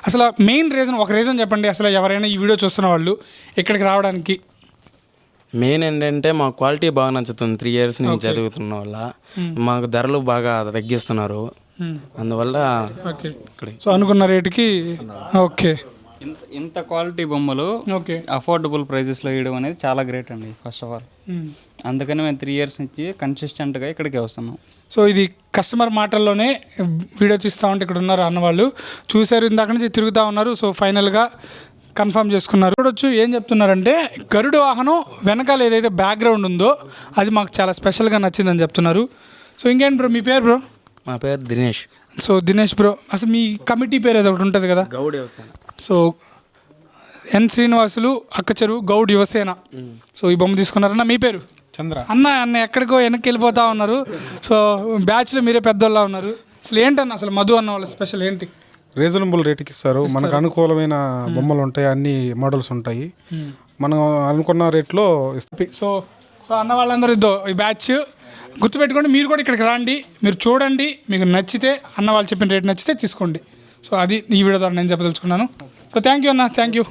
అసలు main reason ఒక reason చెప్పండి, అసలు ఎవరైనా ఈ వీడియో చూస్తున్న వాళ్ళు ఇక్కడికి రావడానికి. మెయిన్ ఏంటంటే మా క్వాలిటీ బాగా నచ్చుతుంది. 3 years నుంచి చదువుతున్న వల్ల మాకు ధరలు బాగా తగ్గిస్తున్నారు. అందువల్ల ఓకే, సో అనుకున్న రేటుకి. ఓకే, ఇంత క్వాలిటీ బొమ్మలు ఓకే, అఫోర్డబుల్ ప్రైజెస్లో వేయడం అనేది చాలా గ్రేట్ అండి ఫస్ట్ ఆఫ్ ఆల్. అందుకని మేము 3 years నుంచి కన్సిస్టెంట్గా ఇక్కడికి వస్తున్నాం. సో ఇది కస్టమర్ మాటల్లోనే వీడియో తీస్తూ ఉంటే ఇక్కడ ఉన్నారు అన్నవాళ్ళు చూశారు, ఇందాక నుంచి తిరుగుతూ ఉన్నారు. సో ఫైనల్గా కన్ఫర్మ్ చేసుకున్నారు. చూడొచ్చు ఏం చెప్తున్నారంటే గరుడ వాహనం వెనకాల ఏదైతే బ్యాక్గ్రౌండ్ ఉందో అది మాకు చాలా స్పెషల్గా నచ్చిందని చెప్తున్నారు. సో ఇంకేంటి బ్రో, మీ పేరు బ్రో? మా పేరు దినేష్. సో దినేష్ బ్రో, అసలు మీ కమిటీ పేరు ఏదో ఒకటి ఉంటుంది కదా? గౌడ్ వ్యవసాయం. సో ఎన్ శ్రీనివాసులు అక్కచెరువు గౌడ్ యువసేన. సో ఈ బొమ్మ తీసుకున్నారన్న, మీ పేరు? చంద్ర. అన్న ఎక్కడికో వెనక్కి వెళ్ళిపోతూ ఉన్నారు. సో బ్యాచ్లో మీరే పెద్దోళ్ళ ఉన్నారు. అసలు ఏంటన్న అసలు మధు అన్న వాళ్ళ స్పెషల్ ఏంటి? రీజనబుల్ రేట్కి ఇస్తారు. మనకు అనుకూలమైన బొమ్మలు ఉంటాయి, అన్ని మోడల్స్ ఉంటాయి, మనం అనుకున్న రేట్లో ఇస్తాం. సో అన్న వాళ్ళందరూ ఇద్దో ఈ బ్యాచ్ గుర్తుపెట్టుకోండి. మీరు కూడా ఇక్కడికి రండి, మీరు చూడండి, మీకు నచ్చితే అన్న వాళ్ళు చెప్పిన రేట్ నచ్చితే తీసుకోండి. సో అది ఈ వీడియో ద్వారా నేను చెప్పదలుచుకున్నాను. సో థ్యాంక్ యూ అన్న, థ్యాంక్ యూ.